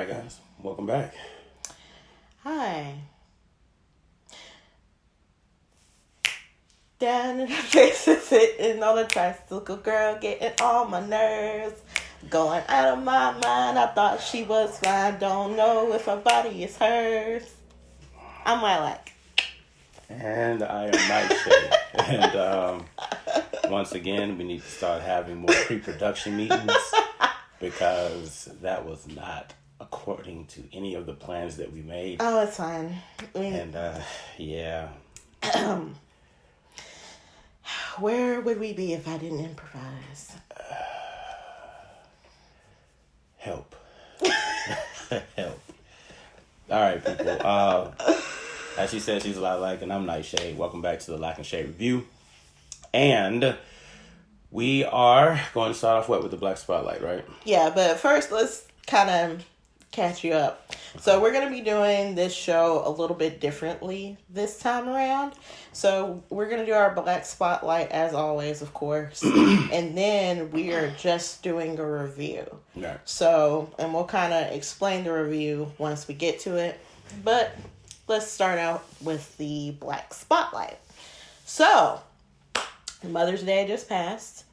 right, guys. Welcome back. Hi. Down in the faces, sitting on a tricycle, girl, getting on my nerves. Going out of my mind, I thought she was fine. Don't know if her body is hers. I'm Lilac. And I am Nightshade. And once again, we need to start having more pre-production meetings because that was not according to any of the plans that we made. Oh, it's fine. Yeah. Where would we be if I didn't improvise? Help. Help. All right, people. As she said, she's Lilac, and I'm Nightshade. Welcome back to the Lack and Shade Review. And we are going to start off with the Black Spotlight, right? Yeah, but first, let's kind of catch you up. So we're going to be doing this show a little bit differently this time around. So we're going to do our Black Spotlight as always, of course. And then we are just doing a review. Yeah. So, and we'll kind of explain the review once we get to it. But let's start out with the Black Spotlight. So, Mother's Day just passed.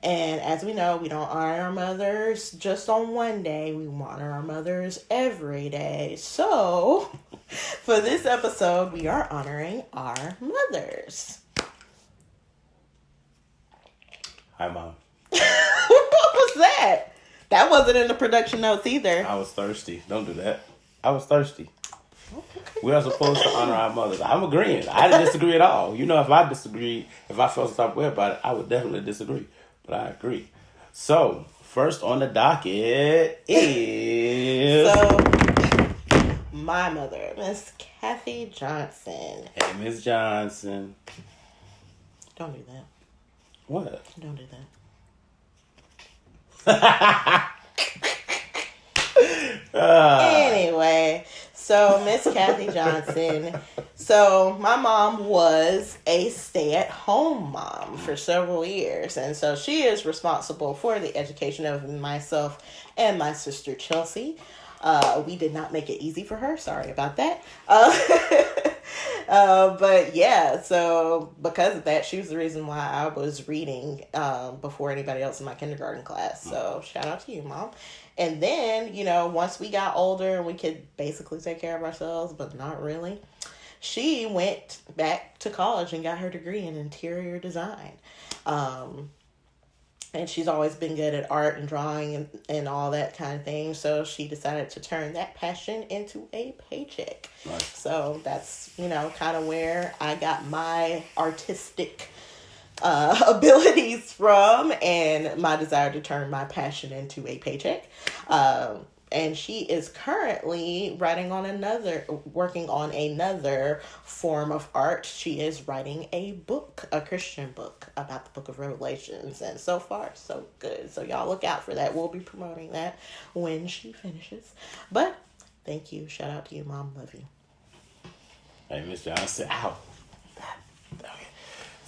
And as we know, we don't honor our mothers just on one day. We honor our mothers every day. So, for this episode, we are honoring our mothers. Hi, Mom. What was that? That wasn't in the production notes either. I was thirsty. Don't do that. I was thirsty. We are supposed to honor our mothers. I'm agreeing. I didn't disagree at all. You know, if I felt some type of way about it, I would definitely disagree. But I agree. So, first on the docket is... my mother, Miss Kathy Johnson. Hey, Miss Johnson. Don't do that. What? Don't do that. Anyway, so Miss Kathy Johnson. So my mom was a stay-at-home mom for several years, and so she is responsible for the education of myself and my sister Chelsea. We did not make it easy for her. Sorry about that. But yeah, so because of that, she was the reason why I was reading before anybody else in my kindergarten class. So shout out to you, Mom. And then, you know, once we got older and we could basically take care of ourselves, but not really, she went back to college and got her degree in interior design. And she's always been good at art and drawing and all that kind of thing. So she decided to turn that passion into a paycheck. Nice. So that's, you know, kind of where I got my artistic abilities from and my desire to turn my passion into a paycheck. And she is currently working on another form of art. She is writing a book, a Christian book about the book of Revelations. And so far, so good. So y'all look out for that. We'll be promoting that when she finishes. But thank you. Shout out to you, Mom. Love you. Hey, Miss Johnson. Ow.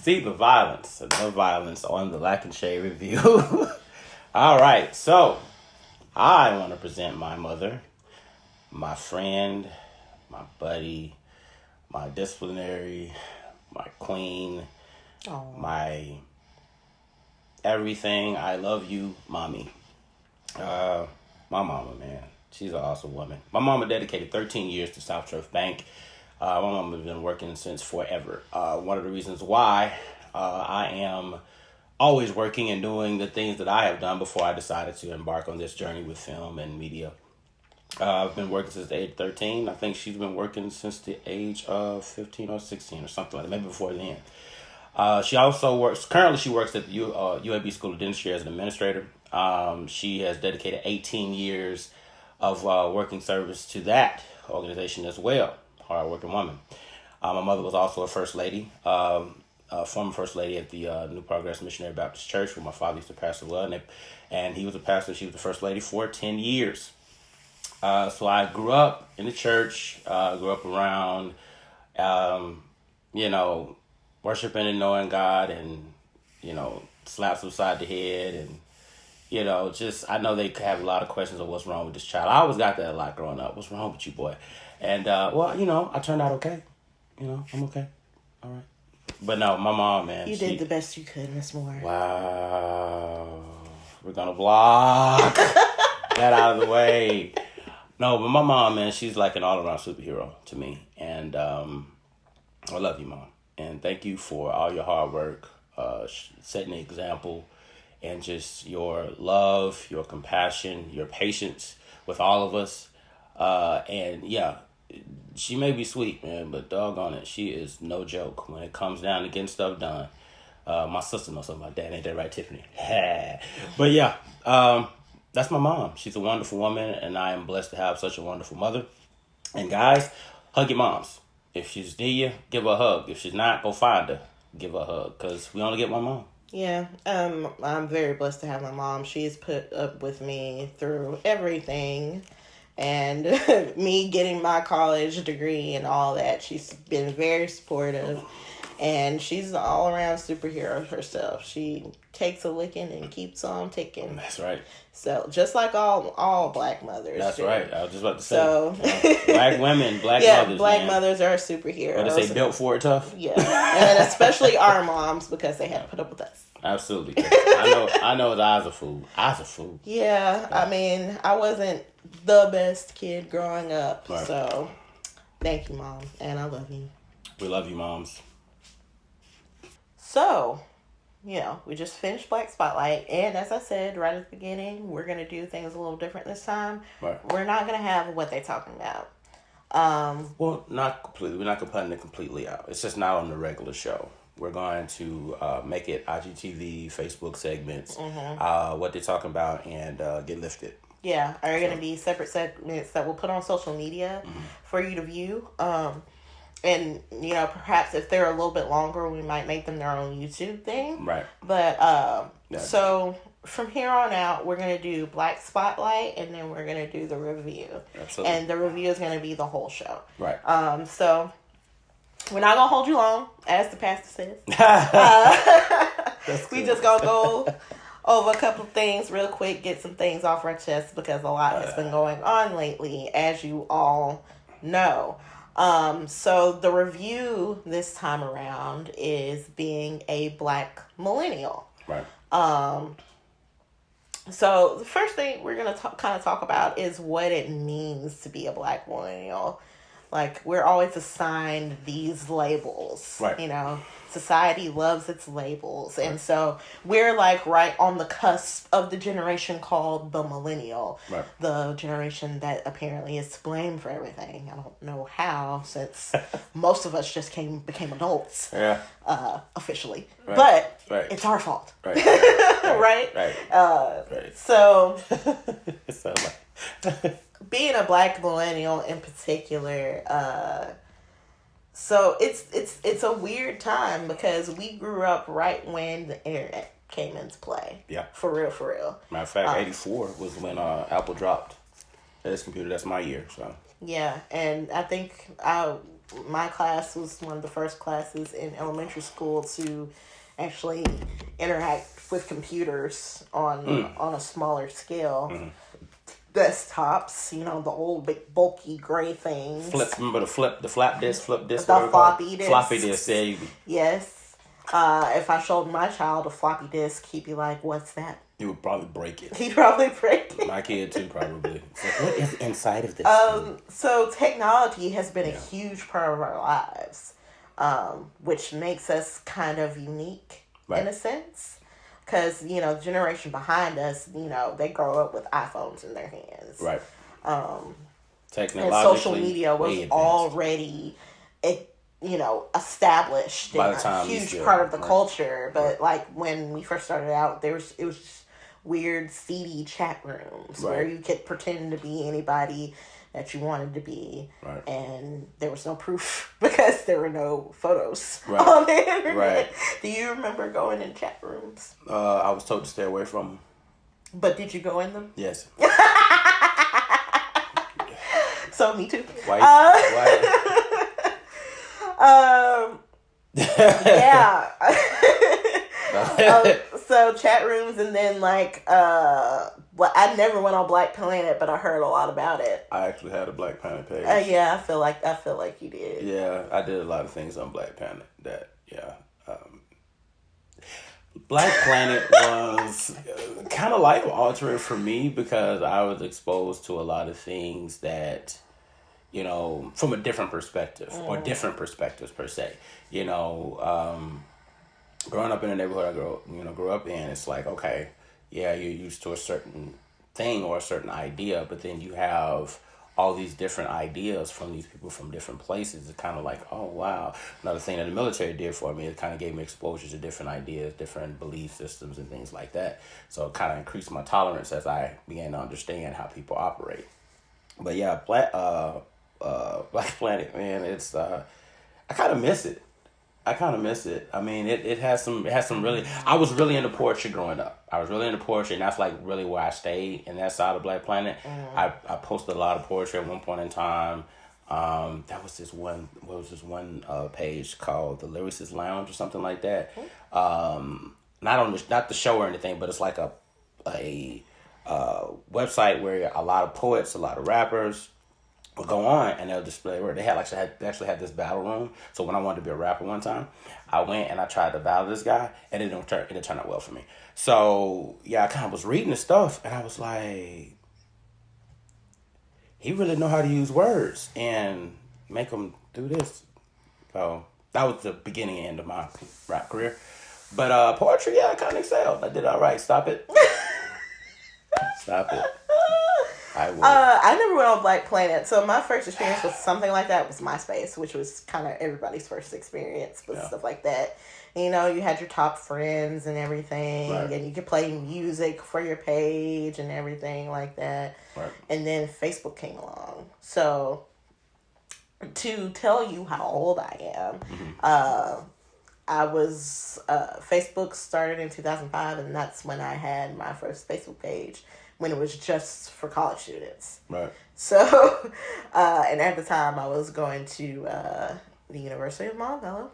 See, the violence. No violence on the Lack and Shade Review. All right. So, I want to present my mother, my friend, my buddy, my disciplinary, my queen, Aww. my everything. I love you, Mommy. My mama, man. She's an awesome woman. My mama dedicated 13 years to South Turf Bank. My mama has been working since forever. One of the reasons why I am always working and doing the things that I have done before I decided to embark on this journey with film and media. I've been working since the age of 13. I think she's been working since the age of 15 or 16 or something like that, maybe before then. She also currently she works at the UAB School of Dentistry as an administrator. She has dedicated 18 years of working service to that organization as well. Hard-working woman. My mother was also a first lady. Former first lady at the New Progress Missionary Baptist Church, where my father used to pastor well, and he was a pastor. She was the first lady for 10 years. So I grew up in the church, grew up around, worshiping and knowing God, and slaps upside the head, and just I know they have a lot of questions of what's wrong with this child. I always got that a lot growing up. What's wrong with you, boy? And I turned out okay. I'm okay. All right. But no, my mom, man. You did the best you could, Miss Moore. Wow. We're gonna block that out of the way. No, but my mom, man, she's like an all-around superhero to me. And I love you, Mom. And thank you for all your hard work, setting the example, and just your love, your compassion, your patience with all of us. And yeah, she may be sweet, man, but doggone it, she is no joke when it comes down to getting stuff done. My sister knows something about that. Ain't that right, Tiffany? But yeah, that's my mom. She's a wonderful woman, and I am blessed to have such a wonderful mother. And guys, hug your moms. If she's near you, give her a hug. If she's not, go find her. Give her a hug, because we only get one mom. Yeah, I'm very blessed to have my mom. She's put up with me through everything. And me getting my college degree and all that. She's been very supportive. And she's an all-around superhero herself. She takes a licking and keeps on ticking. That's right. So, just like all black mothers. That's do. right. I was just about to say. So, black women, black mothers, black mothers are superheroes. What they say, built for it tough? Yeah. And especially our moms, because they had to put up with us. Absolutely. I know his eyes are food. Eyes are food. Yeah. I mean, I wasn't the best kid growing up. Right. So, thank you, Mom. And I love you. We love you, moms. So, we just finished Black Spotlight, and as I said right at the beginning, we're going to do things a little different this time. Right. We're not going to have what they talking about. Well, not completely. We're not putting it completely out. It's just not on the regular show. We're going to make it IGTV, Facebook segments, what they're talking about, and get lifted. Yeah, are going to be separate segments that we'll put on social media for you to view. And, perhaps if they're a little bit longer, we might make them their own YouTube thing. Right. But, so from here on out, we're going to do Black Spotlight, and then we're going to do the review. Absolutely. And the review is going to be the whole show. Right. So we're not going to hold you long, as the pastor says. We just going to go over a couple of things real quick, get some things off our chest, because a lot has been going on lately, as you all know. So the review this time around is being a black millennial. Right. So the first thing we're going to kind of talk about is what it means to be a black millennial. Like, we're always assigned these labels. Right. Society loves its labels. Right. And so we're like right on the cusp of the generation called the millennial. Right. The generation that apparently is to blame for everything. I don't know how, since most of us just became adults. Yeah. Officially. Right. But it's our fault. Right. Right? Right. So So like being a black millennial in particular, so it's a weird time, because we grew up right when the internet came into play. Yeah. For real. Matter of fact, 84 was when Apple dropped this computer. That's my year. So. Yeah, and I think my class was one of the first classes in elementary school to actually interact with computers on a smaller scale. Mm-hmm. Desktops, the old big bulky gray things. Remember the flap disk, the floppy disk. Floppy disk, yeah. Yes. If I showed my child a floppy disk, he'd be like, "What's that?" He would probably break it. He'd probably break it. My kid too, probably. Like, what is inside of this? So technology has been a huge part of our lives, which makes us kind of unique in a sense. Because, the generation behind us, they grow up with iPhones in their hands. Right. Technologically, and social media was already, established by and the time a huge part of the culture. But, when we first started out, it was just weird, seedy chat rooms where you could pretend to be anybody that you wanted to be, and there was no proof because there were no photos on the internet. Right. Do you remember going in chat rooms? I was told to stay away from them. But did you go in them? Yes. So me too. Why? Yeah. so chat rooms, and then like well, I never went on Black Planet, but I heard a lot about it. I actually had a Black Planet page. Yeah, I feel like you did. Yeah, I did a lot of things on Black Planet. Black Planet was kind of life altering for me because I was exposed to a lot of things that, from a different perspective or different perspectives per se. Growing up in the neighborhood I grew up in, it's like, okay, yeah, you're used to a certain thing or a certain idea, but then you have all these different ideas from these people from different places. It's kind of like, oh, wow. Another thing that the military did for me, it kind of gave me exposure to different ideas, different belief systems and things like that. So it kind of increased my tolerance as I began to understand how people operate. But yeah, Black Planet, man, it's, I kind of miss it. I mean, it has some really, I was really into poetry growing up. I was really into poetry, and that's like really where I stayed in that side of Black Planet. I posted a lot of poetry at one point in time. That was this one, page called the Lyricist Lounge or something like that. Not the show or anything, but it's like a website where a lot of poets, a lot of rappers would go on and they'll display work. They actually had this battle room. So when I wanted to be a rapper one time, I went and I tried to battle this guy, and it didn't turn out well for me. So yeah, I kind of was reading the stuff, and I was like, he really know how to use words and make them do this. So that was the beginning and end of my rap career. But poetry, yeah, I kind of excelled. I did all right. Stop it. Stop it. I never went on Black Planet, so my first experience with something like that was MySpace, which was kind of everybody's first experience with stuff like that. You had your top friends and everything, right. And you could play music for your page and everything like that. Right. And then Facebook came along. So, to tell you how old I am, I was, Facebook started in 2005, and that's when I had my first Facebook page, when it was just for college students. Right. So, and at the time I was going to the University of Montevideo.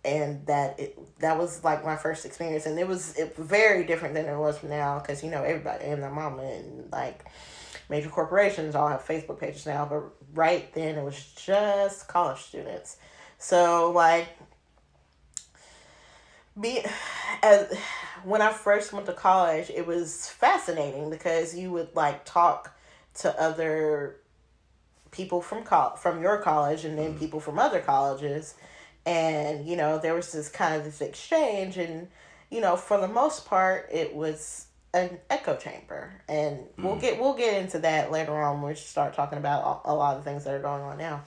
And that was like my first experience, and it was very different than it was now, because everybody and their mama and like major corporations all have Facebook pages now, but right then it was just college students. So like when I first went to college, it was fascinating because you would like talk to other people from your college, and then people from other colleges, and there was this exchange, and for the most part it was an echo chamber, and we'll get into that later on when we start talking about a lot of things that are going on now.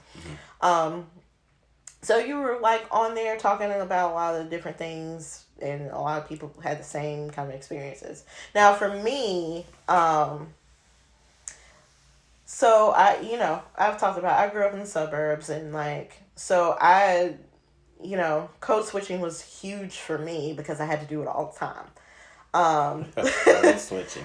So you were like on there talking about a lot of the different things, and a lot of people had the same kind of experiences. Now for me, so I've talked about, I grew up in the suburbs, and code switching was huge for me because I had to do it all the time. Code switching.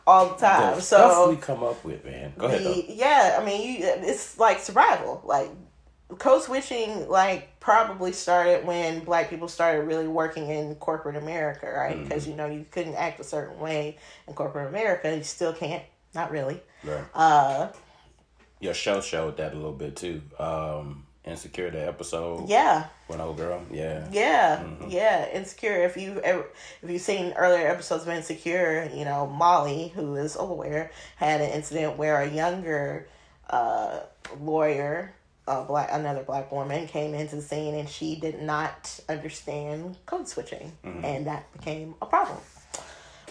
All the time. The stuff we come up with, man. Go ahead, though. Yeah, I mean, it's like survival. Like, code switching probably started when Black people started really working in corporate America, right? Because you couldn't act a certain way in corporate America. You still can't, not really. Right. Your show showed that a little bit too. Insecure, the episode. Yeah. One old girl. Yeah. Yeah. Mm-hmm. Yeah. Insecure. If you've seen earlier episodes of Insecure, Molly, who is aware, had an incident where a younger lawyer, another Black woman, came into the scene, and she did not understand code switching, and that became a problem.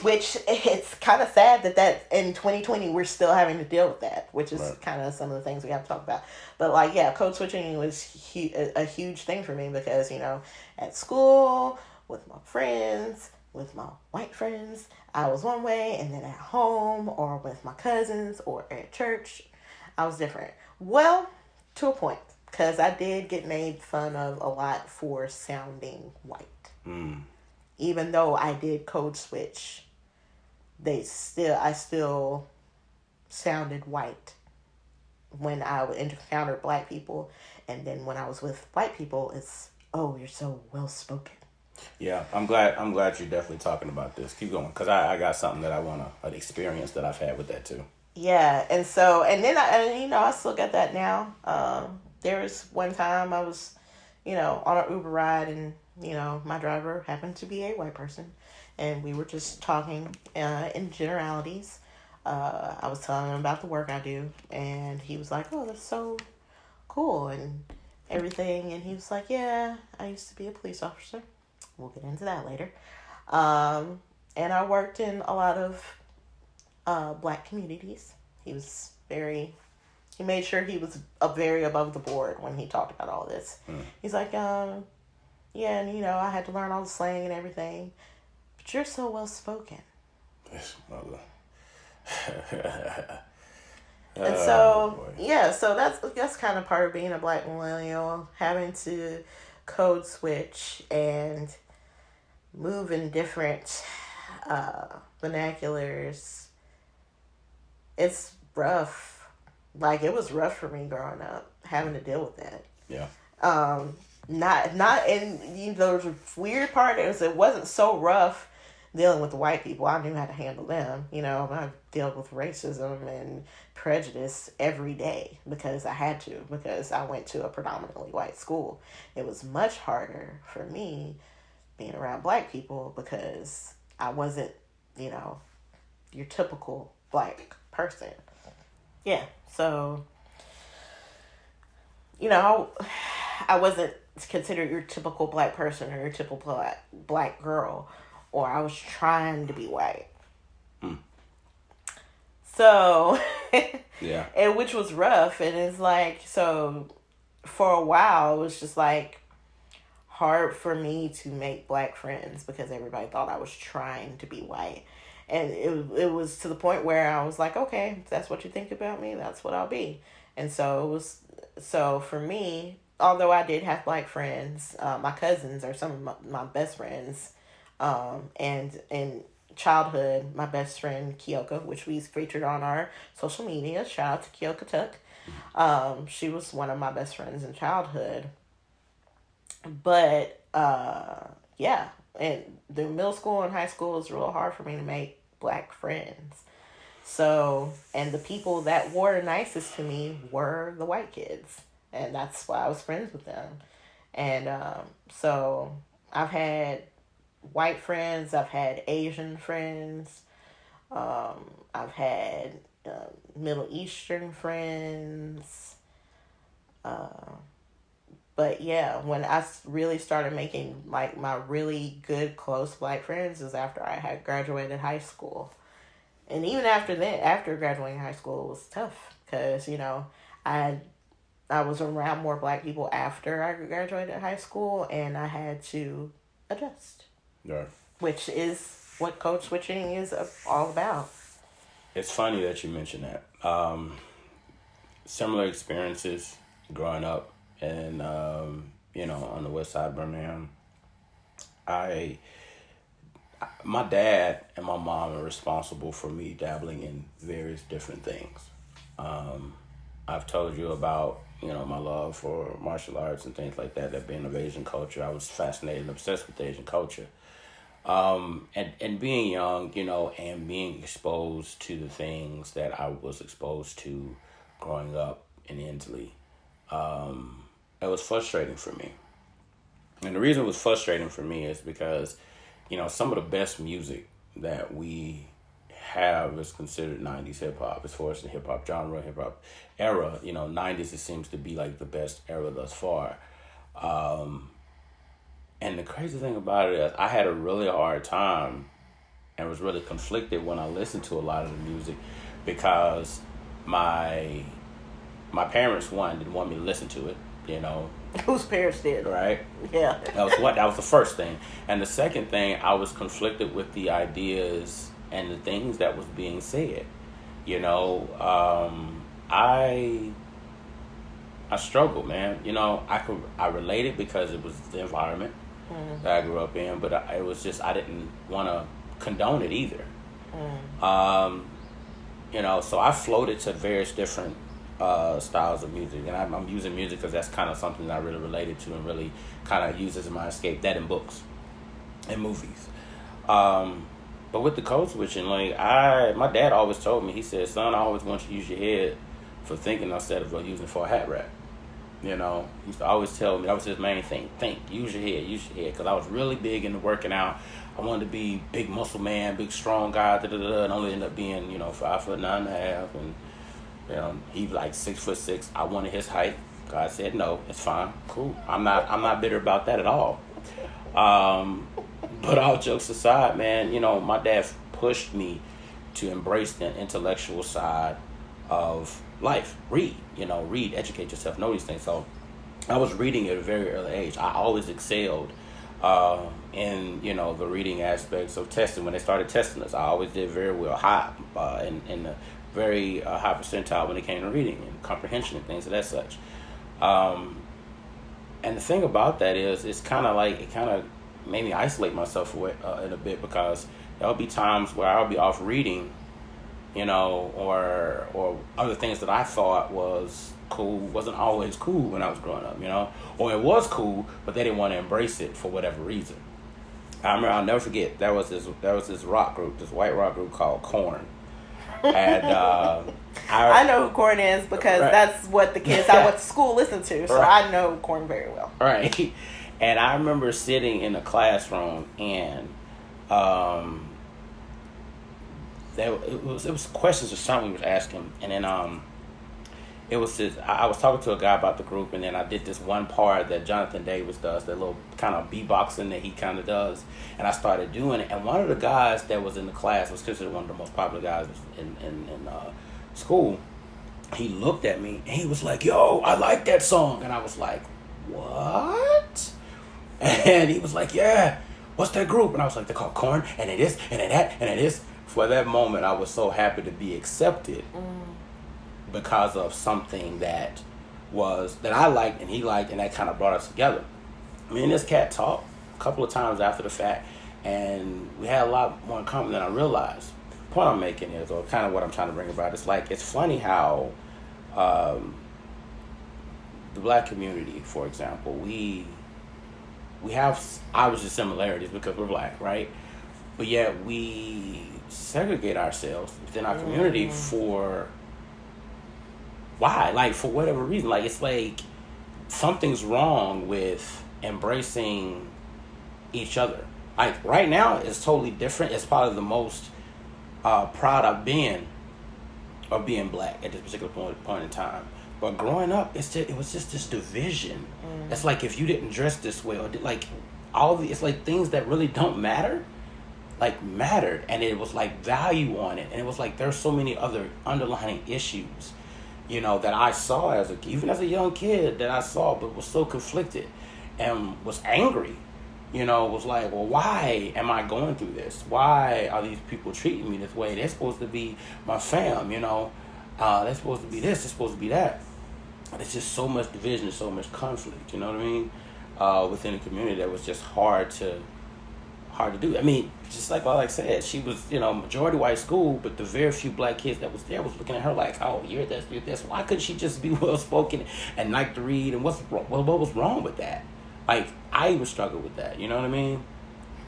Which, it's kind of sad that in 2020 we're still having to deal with that, which is kind of some of the things we have to talk about. But code switching was a huge thing for me because, at school, with my friends, with my white friends, I was one way, and then at home or with my cousins or at church, I was different. Well, to a point, because I did get made fun of a lot for sounding white. Even though I did code switch, I still sounded white when I encountered Black people, and then when I was with white people, it's, oh, you're so well spoken. Yeah, I'm glad you're definitely talking about this. Keep going, because I got something that I want to, an experience that I've had with that too. Yeah, and then I still get that now. There was one time I was, on an Uber ride, and my driver happened to be a white person, and we were just talking in generalities. I was telling him about the work I do, and he was like, "Oh, that's so cool," and everything. And he was like, "Yeah, I used to be a police officer. We'll get into that later." And I worked in a lot of black communities. He made sure he was very above the board when he talked about all this. He's like, yeah, and I had to learn all the slang and everything, but you're so well spoken. Yes, mother. And so, yeah, so that's kind of part of being a black millennial, having to code switch and move in different vernaculars. It's rough. Like, it was rough for me growing up, having to deal with that. Yeah. And the weird part is it wasn't so rough dealing with the white people. I knew how to handle them. I dealt with racism and prejudice every day because I had to, because I went to a predominantly white school. It was much harder for me being around black people because I wasn't, your typical black person. Yeah, so, I wasn't considered your typical black person or your typical black girl, or I was trying to be white. So, yeah, and which was rough, and it's like, so for a while, it was just like hard for me to make black friends because everybody thought I was trying to be white. And it was to the point where I was like, okay, if that's what you think about me, that's what I'll be. And so for me, although I did have black friends, my cousins are some of my best friends. And in childhood, my best friend, Kyoka, which we featured on our social media, shout out to Kyoka Tuck. She was one of my best friends in childhood. But, yeah. And the middle school and high school was real hard for me to make black friends. So, and the people that were nicest to me were the white kids. And that's why I was friends with them. And so I've had white friends. I've had Asian friends. I've had Middle Eastern friends. But yeah, when I really started making like my really good close black friends is after I had graduated high school. And even after that, after graduating high school, it was tough because, I was around more black people after I graduated high school, and I had to adjust. Right. Which is what code switching is all about. It's funny that you mentioned that. Similar experiences growing up. And, on the west side of Birmingham, my dad and my mom are responsible for me dabbling in various different things. I've told you about, my love for martial arts and things like that being of Asian culture. I was fascinated and obsessed with Asian culture. And being young, and being exposed to the things that I was exposed to growing up in Inslee. It was frustrating for me. And the reason it was frustrating for me is because, some of the best music that we have is considered 90s hip-hop as far as the hip-hop genre, hip-hop era. 90s, it seems to be like the best era thus far. And the crazy thing about it is I had a really hard time and was really conflicted when I listened to a lot of the music because my parents, one, didn't want me to listen to it. Whose parents did? Right? Yeah. That was the first thing. And the second thing, I was conflicted with the ideas and the things that was being said. I struggled, man. I related because it was the environment that I grew up in, but it was just, I didn't want to condone it either. So I floated to various different styles of music, and I'm using music because that's kind of something that I really related to and really kind of use as my escape. That and books, and movies. But with the code switching, like my dad always told me, he said, "Son, I always want you to use your head for thinking instead of using it for a hat rack." You know, he used to always tell me that was his main thing: think, use your head, because I was really big into working out. I wanted to be big muscle man, big strong guy, and only ended up being 5'9.5", and he like 6'6". I wanted his height. God said no, it's fine, cool. I'm not bitter about that at all. But all jokes aside, man, my dad pushed me to embrace the intellectual side of life. Read, educate yourself, know these things. So I was reading at a very early age. I always excelled in the reading aspects of testing. When they started testing us, I always did very well, high in the very high percentile when it came to reading and comprehension and things of that such. And the thing about that is, it's kind of made me isolate myself away, in a bit, because there'll be times where I'll be off reading, or other things that I thought was cool wasn't always cool when I was growing up, or it was cool, but they didn't want to embrace it for whatever reason. I'll never forget, there was this rock group, this white rock group called Korn. And I know who Korn is because that's what the kids I went to school listened to, so I know Korn very well. Right. And I remember sitting in a classroom, and it was questions or something we was asking, and then it was this. I was talking to a guy about the group, and then I did this one part that Jonathan Davis does, that little kind of beatboxing that he kind of does, and I started doing it. And one of the guys that was in the class was considered one of the most popular guys in school. He looked at me and he was like, "Yo, I like that song," and I was like, "What?" And he was like, "Yeah, what's that group?" And I was like, "They're called Korn, and it is, and it that, and it is." For that moment, I was so happy to be accepted. Because of something that I liked and he liked, and that kind of brought us together. Me and this cat talked a couple of times after the fact, and we had a lot more in common than I realized. The point I'm making is, or kind of what I'm trying to bring about, is like, it's funny how the black community, for example, we have obviously similarities because we're black, right? But yet we segregate ourselves within our community for why? Like, for whatever reason. Like, it's like something's wrong with embracing each other. Like, right now, it's totally different. It's probably the most proud I've been of being black at this particular point in time. But growing up, it was just this division. It's like, if you didn't dress this way, or it's like things that really don't matter, like, mattered. And it was like value on it. And it was like, there's so many other underlying issues, that I saw even as a young kid, that I saw, but was so conflicted and was angry, was like, well, why am I going through this? Why are these people treating me this way? They're supposed to be my fam, they're supposed to be this, they're supposed to be that. But it's just so much division, so much conflict, you know what I mean? Within the community, that was just hard to do. I mean, just like I said, she was, majority white school, but the very few black kids that was there was looking at her like, "Oh, you're this. Why couldn't she just be well spoken and like to read? And what was wrong with that?" Like, I even struggled with that. You know what I mean?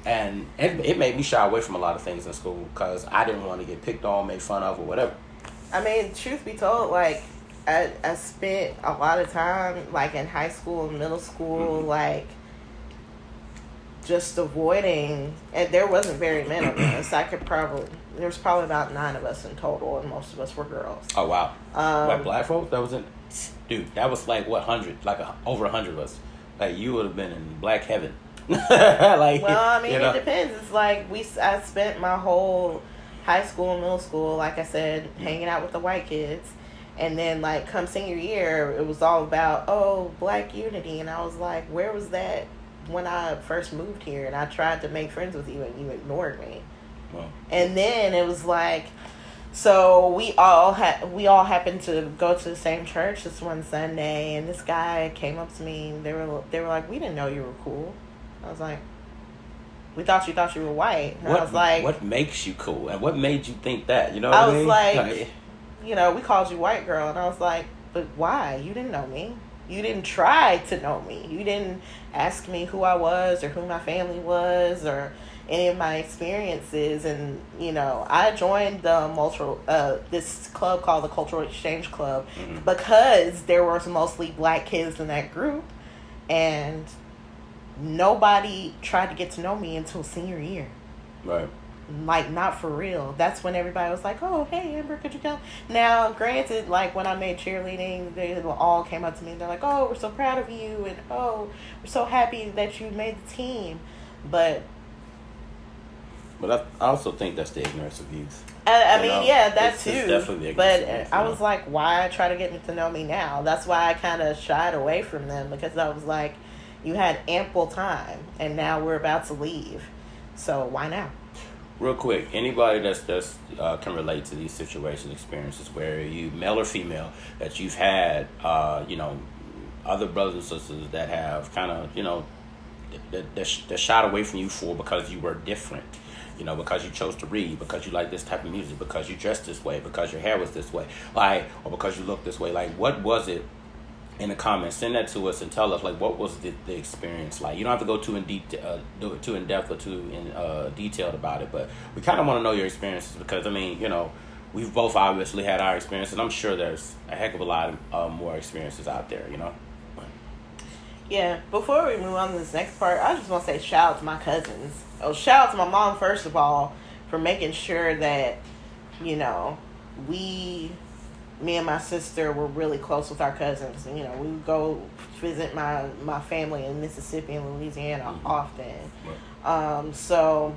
And it made me shy away from a lot of things in school because I didn't want to get picked on, made fun of, or whatever. I mean, truth be told, like, I spent a lot of time, like, in high school and middle school, like, just avoiding, and there wasn't very many of us. There was probably about 9 of us in total, and most of us were girls. Oh, wow. Like, black folks? Dude, that was like, what, 100? Like, over 100 of us. Like, you would have been in black heaven. Like, well, I mean, it depends. It's like, I spent my whole high school and middle school, like I said, hanging out with the white kids. And then, like, come senior year, it was all about, black unity. And I was like, where was that when I first moved here? And I tried to make friends with you, and you ignored me. Wow. And then it was like, so we all happened to go to the same church this one Sunday, and this guy came up to me. And they were like, "We didn't know you were cool." I was like, "We thought you were white." And I was like, "What makes you cool? And what made you think that?" You know what I mean? I was like, we called you white girl, and I was like, "But why? You didn't know me." You didn't try to know me. You didn't ask me who I was or who my family was or any of my experiences. And I joined the this club called the Cultural Exchange Club because there were mostly black kids in that group, and nobody tried to get to know me until senior year. Right. Like, not for real. That's when everybody was like, oh, hey, Amber, could you come? Now, granted, like, when I made cheerleading, they all came up to me and they're like, oh, we're so proud of you, and oh, we're so happy that you made the team. But I also think that's the ignorance of youth. I mean, yeah, that it's too. Definitely the but ignorance of youth, I was like, why try to get to know me now? That's why I kind of shied away from them, because I was like, you had ample time, and now we're about to leave. So why now? Real quick, anybody that's can relate to these situations, experiences, where you, male or female, that you've had, other brothers and sisters that have kind of, that shied away from you because you were different, because you chose to read, because you like this type of music, because you dressed this way, because your hair was this way, or because you look this way. Like, what was it? In the comments, send that to us and tell us, like, what was the experience like. You don't have to go too in depth or too in detailed about it, but we kind of want to know your experiences, because I mean, we've both obviously had our experiences. I'm sure there's a heck of a lot of more experiences out there. Yeah. Before we move on to this next part, I just want to say shout out to my cousins. Oh, shout out to my mom first of all for making sure that me and my sister were really close with our cousins. We would go visit my family in Mississippi and Louisiana often. Right. So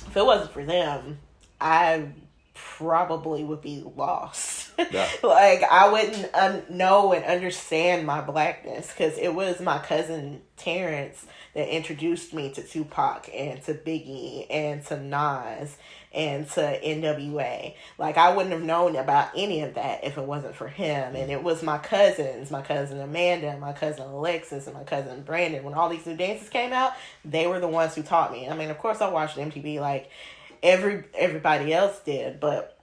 if it wasn't for them, I probably would be lost. Yeah. Like, I wouldn't know and understand my blackness, because it was my cousin Terrence that introduced me to Tupac and to Biggie and to Nas and to NWA. Like, I wouldn't have known about any of that if it wasn't for him. And it was my cousins, my cousin Amanda, my cousin Alexis, and my cousin Brandon. When all these new dances came out, they were the ones who taught me. I mean, of course, I watched MTV like everybody else did, but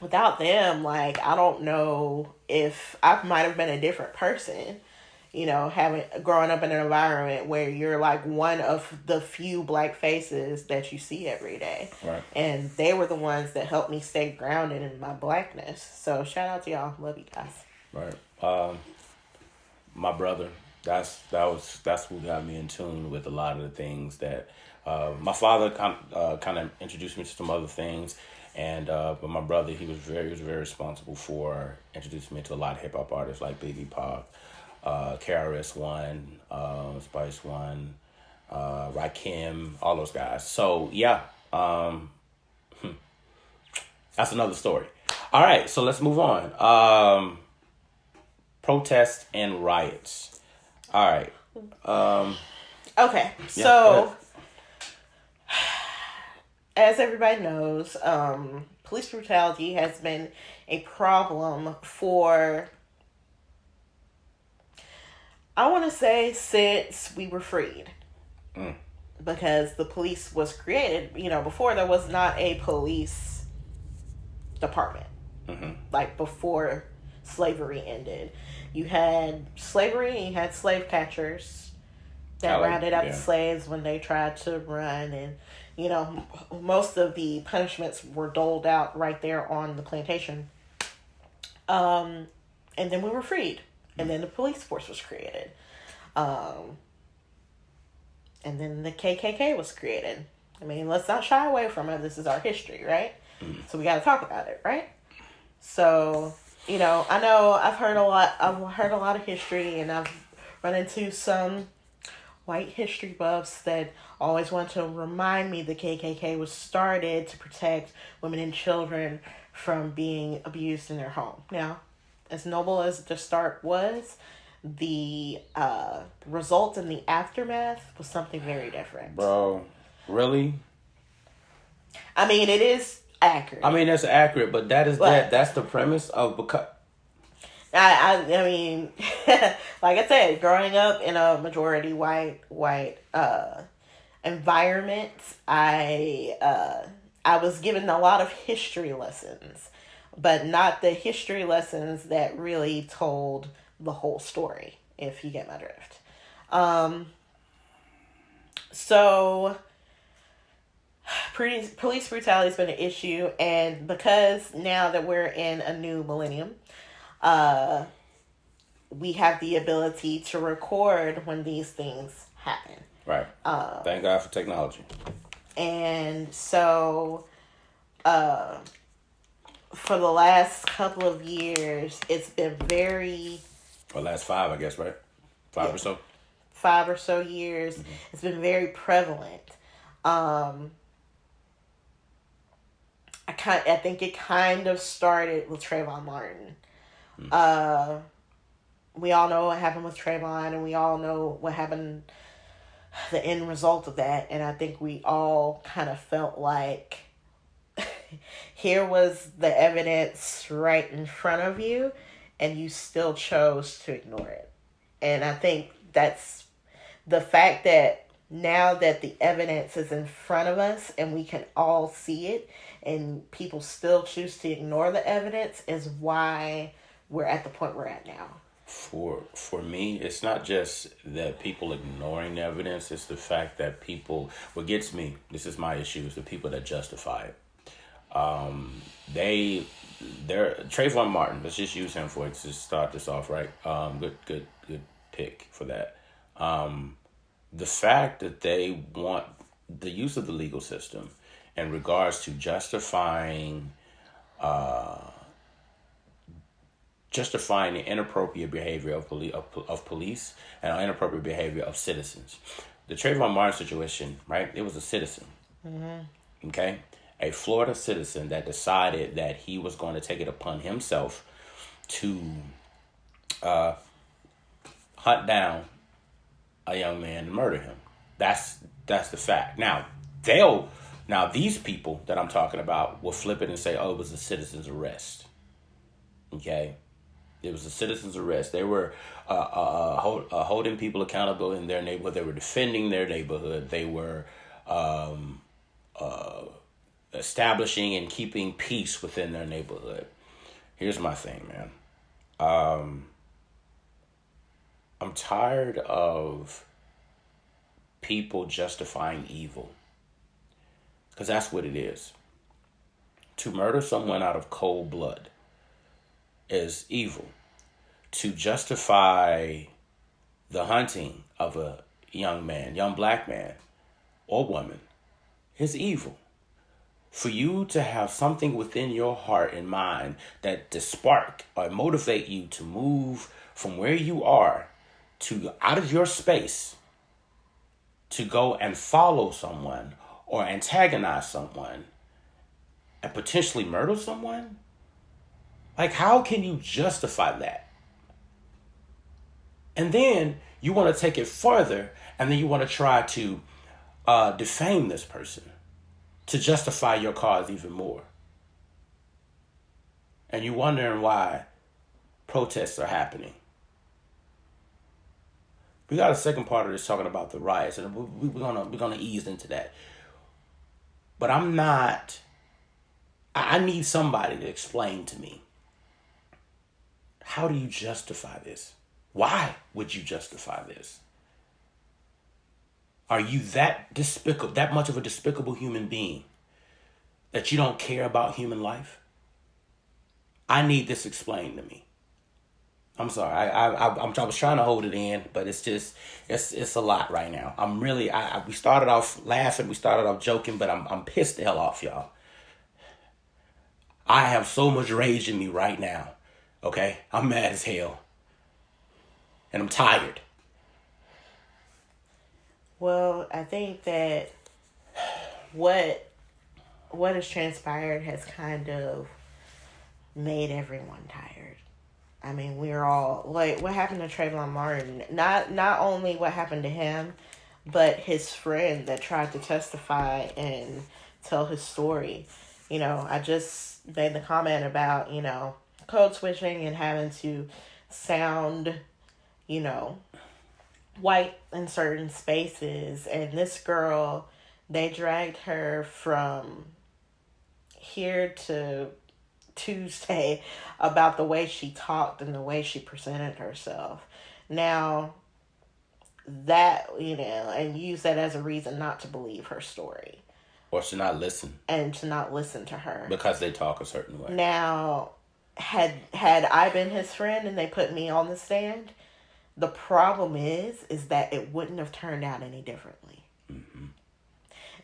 without them, like, I don't know if I might have been a different person. Growing up in an environment where you're like one of the few black faces that you see every day. Right. And they were the ones that helped me stay grounded in my blackness. So shout out to y'all. Love you guys. Right. My brother, that's who got me in tune with a lot of the things that my father kind of introduced me to some other things. And but my brother, he was very responsible for introducing me to a lot of hip hop artists like Biggie, Pac, KRS-One, Spice One, Rakim, all those guys. So yeah, that's another story. All right, so let's move on. Protests and riots. All right. Okay, so as everybody knows, police brutality has been a problem for, I want to say, since we were freed. Because the police was created, before there was not a police department. Mm-hmm. Like, before slavery ended. You had slavery and you had slave catchers that rounded up the slaves when they tried to run. And, most of the punishments were doled out right there on the plantation. And then we were freed. And then the police force was created. And then the KKK was created. I mean, let's not shy away from it. This is our history, right? So we got to talk about it, right? So, I know I've heard a lot of history, and I've run into some white history buffs that always want to remind me the KKK was started to protect women and children from being abused in their home. Now, as noble as the start was, the result in the aftermath was something very different. Bro, really? I mean, it is accurate. I mean, that's accurate, but that's the premise of because. I mean, like I said, growing up in a majority white environment, I was given a lot of history lessons, but not the history lessons that really told the whole story, if you get my drift. So police brutality has been an issue, and because now that we're in a new millennium, we have the ability to record when these things happen. Right. Thank God for technology. And so, for the last couple of years, it's been very... Or last 5, I guess, right? 5 or so? 5 or so years. Mm-hmm. It's been very prevalent. I think it kind of started with Trayvon Martin. Mm-hmm. We all know what happened with Trayvon, and we all know what happened, the end result of that. And I think we all kind of felt like here was the evidence right in front of you, and you still chose to ignore it. And I think that's the fact that now that the evidence is in front of us and we can all see it, and people still choose to ignore the evidence, is why we're at the point we're at now. For me, it's not just that people ignoring the evidence, it's the fact that people, what gets me, this is my issue, is the people that justify it. They're Trayvon Martin, let's just use him for it to start this off, right? Good pick for that. The fact that they want the use of the legal system in regards to justifying the inappropriate behavior of police and inappropriate behavior of citizens. The Trayvon Martin situation, right? It was a citizen. Mm-hmm. Okay? A Florida citizen that decided that he was going to take it upon himself to hunt down a young man and murder him. That's the fact. Now, these people that I'm talking about will flip it and say, oh, it was a citizen's arrest. Okay? It was a citizen's arrest. They were holding people accountable in their neighborhood. They were defending their neighborhood. They were establishing and keeping peace within their neighborhood. Here's my thing, man. I'm tired of people justifying evil. Because that's what it is. To murder someone out of cold blood is evil. To justify the hunting of a young black man or woman is evil. For you to have something within your heart and mind that to spark or motivate you to move from where you are to out of your space to go and follow someone or antagonize someone and potentially murder someone? Like, how can you justify that? And then you want to take it further, and then you want to try to defame this person to justify your cause even more. And you're wondering why protests are happening. We got a second part of this talking about the riots, and we're gonna ease into that. But I need somebody to explain to me, how do you justify this? Why would you justify this? Are you that much of a despicable human being that you don't care about human life? I need this explained to me. I'm sorry. I was trying to hold it in, but it's a lot right now. I'm really, we started off laughing, we started off joking, but I'm pissed the hell off, y'all. I have so much rage in me right now. Okay? I'm mad as hell. And I'm tired. Well, I think that what has transpired has kind of made everyone tired. I mean, we're all, like, what happened to Trayvon Martin? Not only what happened to him, but his friend that tried to testify and tell his story. You know, I just made the comment about, code switching and having to sound, white in certain spaces. And this girl, they dragged her from here to Tuesday about the way she talked and the way she presented herself. Now, that, and use that as a reason not to believe her story. Or to not listen. And to not listen to her. Because they talk a certain way. Now, had I been his friend and they put me on the stand, the problem is that it wouldn't have turned out any differently. Mm-hmm.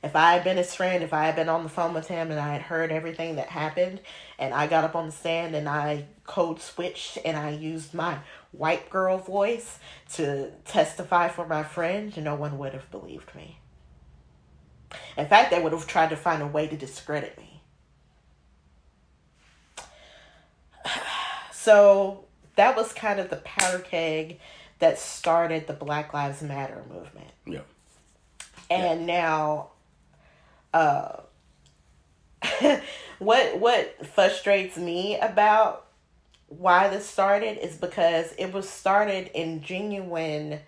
If I had been his friend, if I had been on the phone with him and I had heard everything that happened, and I got up on the stand and I code switched and I used my white girl voice to testify for my friend, no one would have believed me. In fact, they would have tried to find a way to discredit me. So that was kind of the powder keg that started the Black Lives Matter movement. Yeah. And now, what frustrates me about why this started is because it was started in genuine,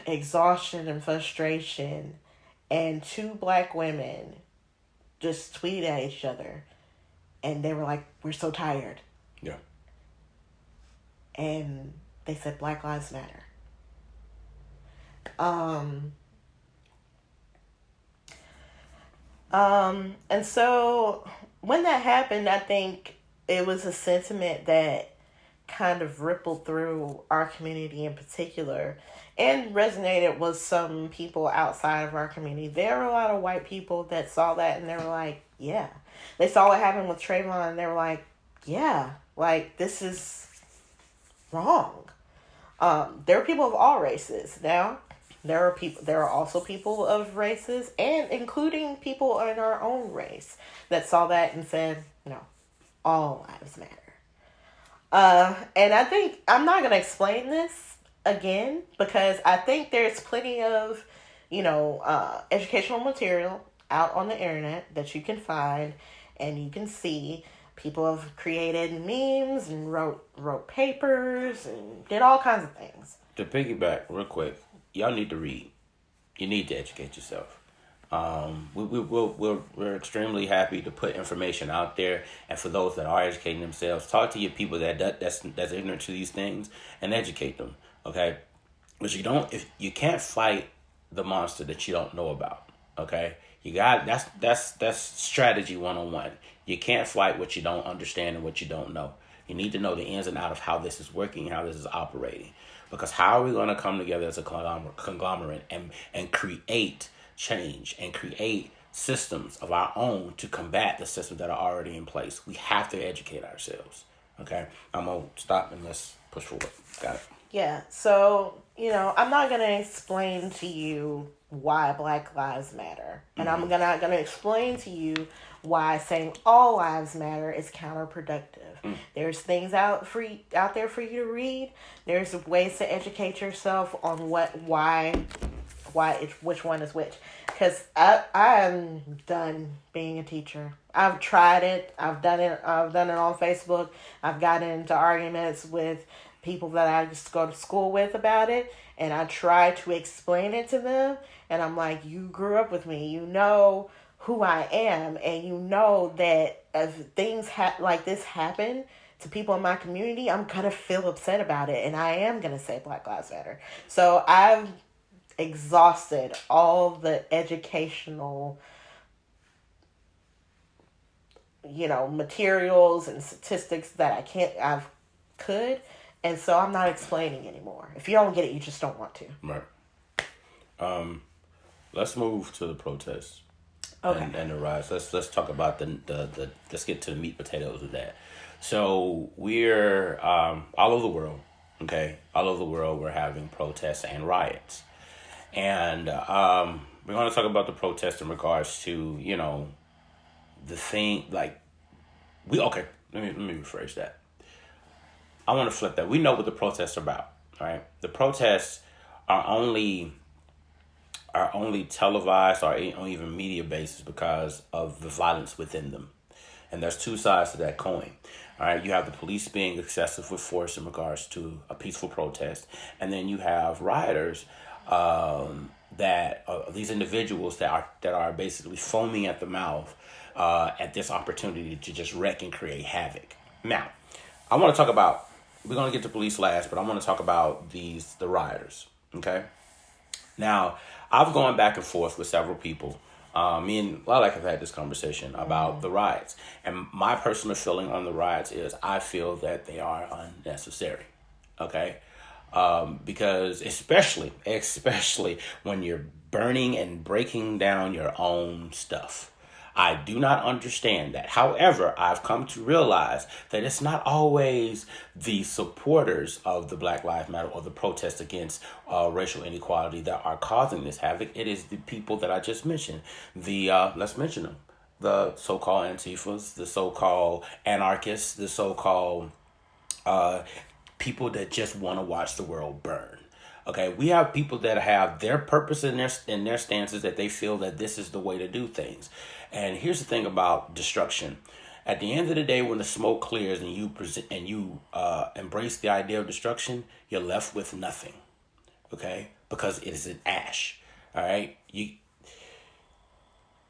exhaustion and frustration. And two black women just tweeted at each other. And they were like, we're so tired. Yeah. And they said Black Lives Matter. And so when that happened, I think it was a sentiment that kind of rippled through our community in particular and resonated with some people outside of our community. There were a lot of white people that saw that and they were like, yeah. They saw what happened with Trayvon and they were like, yeah, this is wrong. There are people of all races. Now, there are also people of races and including people in our own race that saw that and said, no, all lives matter. And I think I'm not going to explain this again because I think there's plenty of, educational material out on the internet that you can find and you can see. People have created memes and wrote papers and did all kinds of things. To piggyback real quick, y'all need to read. You need to educate yourself. We're extremely happy to put information out there, and for those that are educating themselves, talk to your people that's ignorant to these things and educate them. Okay, but if you can't fight the monster that you don't know about. Okay, that's strategy 101. You can't fight what you don't understand and what you don't know. You need to know the ins and outs of how this is working, how this is operating. Because how are we going to come together as a conglomerate and create change and create systems of our own to combat the systems that are already in place? We have to educate ourselves. Okay? I'm going to stop and let's push forward. Got it? Yeah. So, I'm not going to explain to you why Black Lives Matter. And I'm not going to explain to you why saying all lives matter is counterproductive. There's things out there for you to read. There's ways to educate yourself on which one is which. Because I'm done being a teacher. I've tried it. I've done it on Facebook. I've gotten into arguments with people that I used to go to school with about it. And I try to explain it to them. And I'm like, you grew up with me. You know who I am. And you know that if things like this happen to people in my community, I'm going to feel upset about it. And I am going to say Black Lives Matter. So I've exhausted all the educational, materials and statistics that I could. And so I'm not explaining anymore. If you don't get it, you just don't want to. Right. Let's move to the protests. Okay. And the rise. Let's talk about the let's get to the meat potatoes of that. So we're all over the world. Okay, all over the world we're having protests and riots, and we're going to talk about the protests in regards to the thing like okay. Let me rephrase that. I want to flip that. We know what the protests are about. All right, the protests are only televised or on even media basis because of the violence within them. And there's two sides to that coin. All right, you have the police being excessive with force in regards to a peaceful protest. And then you have rioters that these individuals that are basically foaming at the mouth at this opportunity to just wreck and create havoc. Now, I want to talk about. We're going to get to police last, but I want to talk about the rioters. Okay. Now, I've gone back and forth with several people. Me and Lilac have had this conversation about the riots. And my personal feeling on the riots is I feel that they are unnecessary. Okay? Because especially when you're burning and breaking down your own stuff. I do not understand that. However, I've come to realize that it's not always the supporters of the Black Lives Matter or the protests against racial inequality that are causing this havoc. It is the people that I just mentioned. Let's mention them. The so-called Antifas, the so-called anarchists, the so-called people that just want to watch the world burn. Okay, we have people that have their purpose in their stances that they feel that this is the way to do things. And here's the thing about destruction. At the end of the day, when the smoke clears and you embrace the idea of destruction, you're left with nothing. Okay, because it is an ash. All right,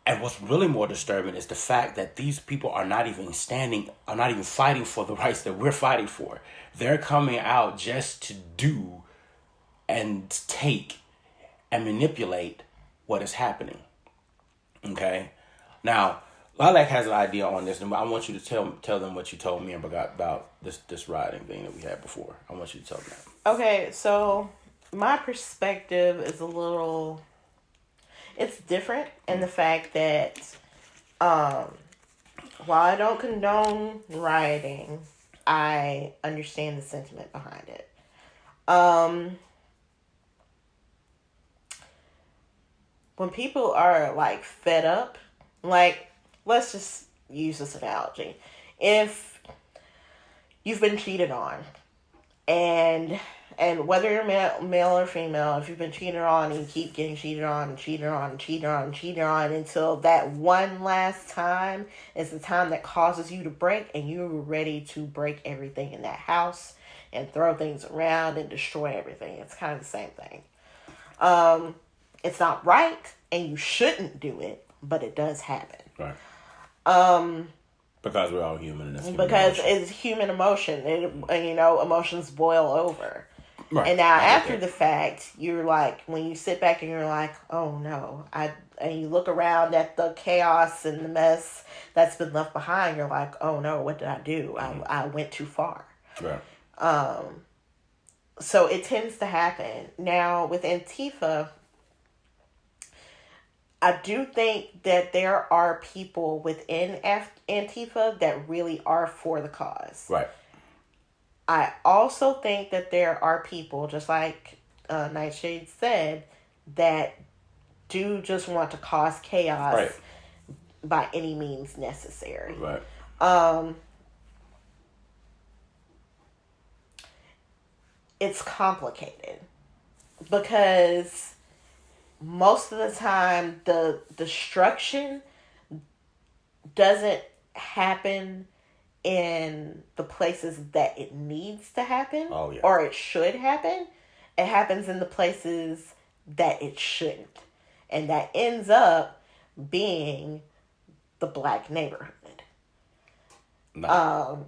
and what's really more disturbing is the fact that these people are not even fighting for the rights that we're fighting for. They're coming out just to do and take and manipulate what is happening. Okay? Now, Lilac has an idea on this, and I want you to tell them what you told me about this rioting thing that we had before. I want you to tell them that. Okay, so my perspective is it's different in the fact that while I don't condone rioting, I understand the sentiment behind it. When people are like fed up, like, let's just use this analogy. If you've been cheated on, and whether you're male or female, if you've been cheated on and you keep getting cheated on and cheated on and cheated on and cheated on until that one last time is the time that causes you to break, and you're ready to break everything in that house and throw things around and destroy everything. It's kind of the same thing. It's not right, and you shouldn't do it, but it does happen. Right. Because we're all human, and it's human emotion. Emotions boil over. Right. And now after the fact, you're like, when you sit back and you're like, oh no, and you look around at the chaos and the mess that's been left behind, you're like, oh no, what did I do? Mm-hmm. I went too far. Right. So it tends to happen. Now with Antifa, I do think that there are people within Antifa that really are for the cause. Right. I also think that there are people, just like Nightshade said, that do just want to cause chaos by any means necessary. Right. It's complicated because most of the time the destruction doesn't happen in the places that it needs to happen. Oh, yeah. Or it should happen. It happens in the places that it shouldn't, and that ends up being the Black neighborhood. No.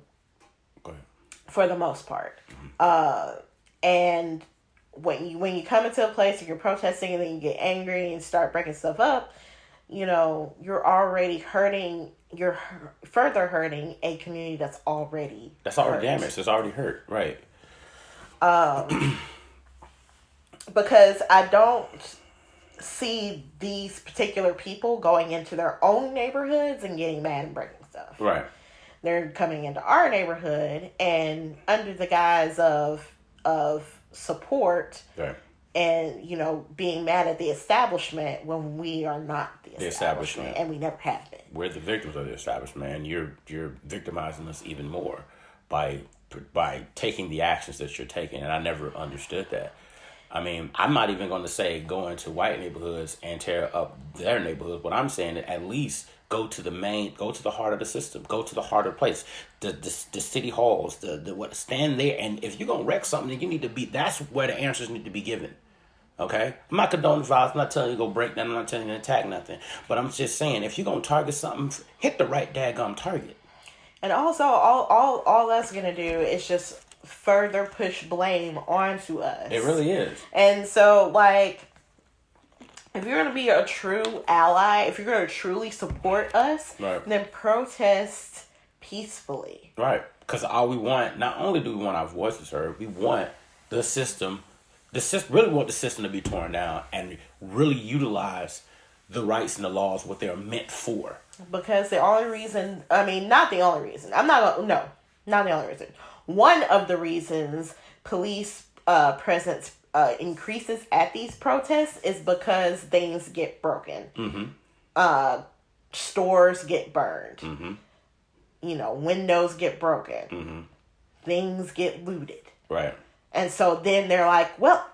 Go ahead. For the most part. Mm-hmm. And when you come into a place and you're protesting and then you get angry and start breaking stuff up, you're already hurting. You're further hurting a community that's already damaged. It's already hurt, right? Because I don't see these particular people going into their own neighborhoods and getting mad and breaking stuff. Right. They're coming into our neighborhood and under the guise of support, right, and being mad at the establishment when we are not the establishment, and we never have been. We're the victims of the establishment, and you're victimizing us even more by taking the actions that you're taking. And I never understood that. I mean, I'm not even going to say go into white neighborhoods and tear up their neighborhoods. What I'm saying is at least go to the heart of the system, go to the heart of the place, the city halls, stand there. And if you're going to wreck something, you need to that's where the answers need to be given. Okay? I'm not condoning violence. I'm not telling you to go break down. I'm not telling you to attack nothing. But I'm just saying, if you're going to target something, hit the right daggum target. And also, all that's going to do is just further push blame onto us. It really is. And so, like, if you're going to be a true ally, if you're going to truly support us, right, then protest peacefully. Right. Because all we want, not only do we want our voices heard, we want the system, really want the system to be torn down and really utilize the rights and the laws, what they're meant for. Because the only reason, not the only reason. Not the only reason. One of the reasons police presence increases at these protests is because things get broken. Mm-hmm. Stores get burned. Mm-hmm. Windows get broken. Mm-hmm. Things get looted. Right. And so then they're like, well,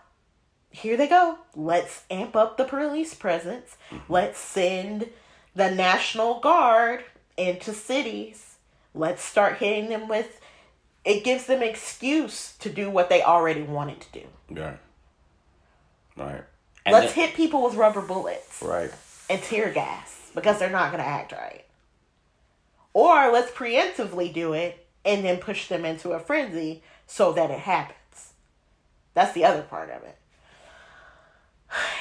here they go. Let's amp up the police presence. Mm-hmm. Let's send the National Guard into cities. Let's start hitting them with... It gives them excuse to do what they already wanted to do. Right. Right. And let's hit people with rubber bullets. Right. And tear gas. Because they're not going to act right. Or let's preemptively do it and then push them into a frenzy so that it happens. That's the other part of it.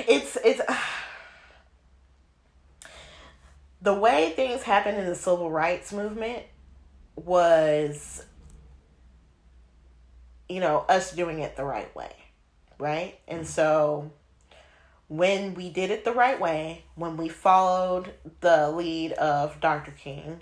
It's the way things happened in the civil rights movement was, us doing it the right way, right? And so when we did it the right way, when we followed the lead of Dr. King,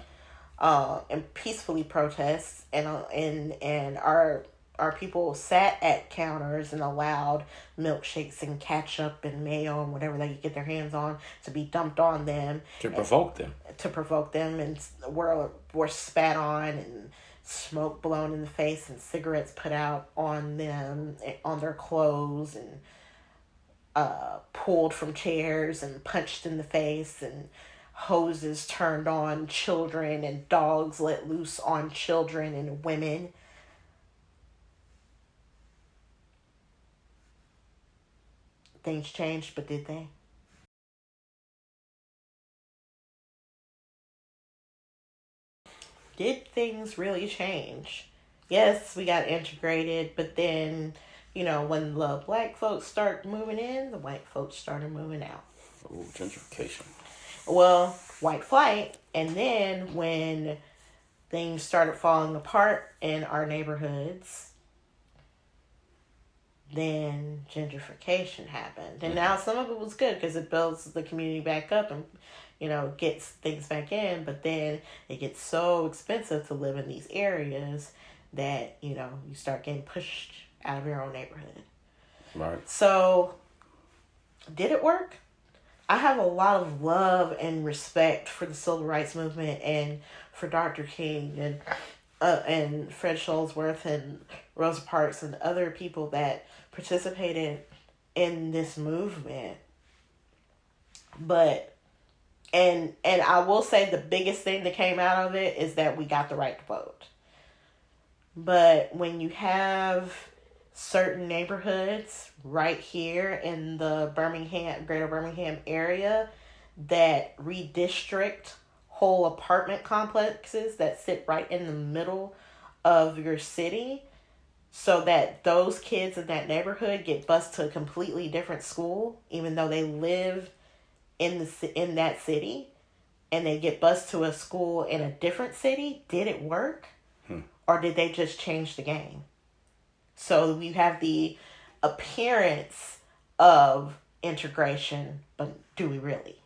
and peacefully protest, and our people sat at counters and allowed milkshakes and ketchup and mayo and whatever they could get their hands on to be dumped on them. To provoke them. And were spat on and smoke blown in the face and cigarettes put out on them, on their clothes, and pulled from chairs and punched in the face, and hoses turned on children and dogs let loose on children and women. Things changed, but did they? Did things really change? Yes, we got integrated, but then, when the black folks start moving in, the white folks started moving out. Ooh, gentrification. Well, white flight, and then when things started falling apart in our neighborhoods, then gentrification happened. And now some of it was good because it builds the community back up and, gets things back in. But then it gets so expensive to live in these areas that, you start getting pushed out of your own neighborhood. Right. So, did it work? I have a lot of love and respect for the civil rights movement and for Dr. King and Fred Shuttlesworth and Rosa Parks and other people that participated in this movement. But and I will say the biggest thing that came out of it is that we got the right to vote. But when you have certain neighborhoods right here in the greater Birmingham area that redistrict whole apartment complexes that sit right in the middle of your city so that those kids in that neighborhood get bused to a completely different school, even though they live in that city, and they get bused to a school in a different city. Did it work? Or did they just change the game? So we have the appearance of integration, but do we really?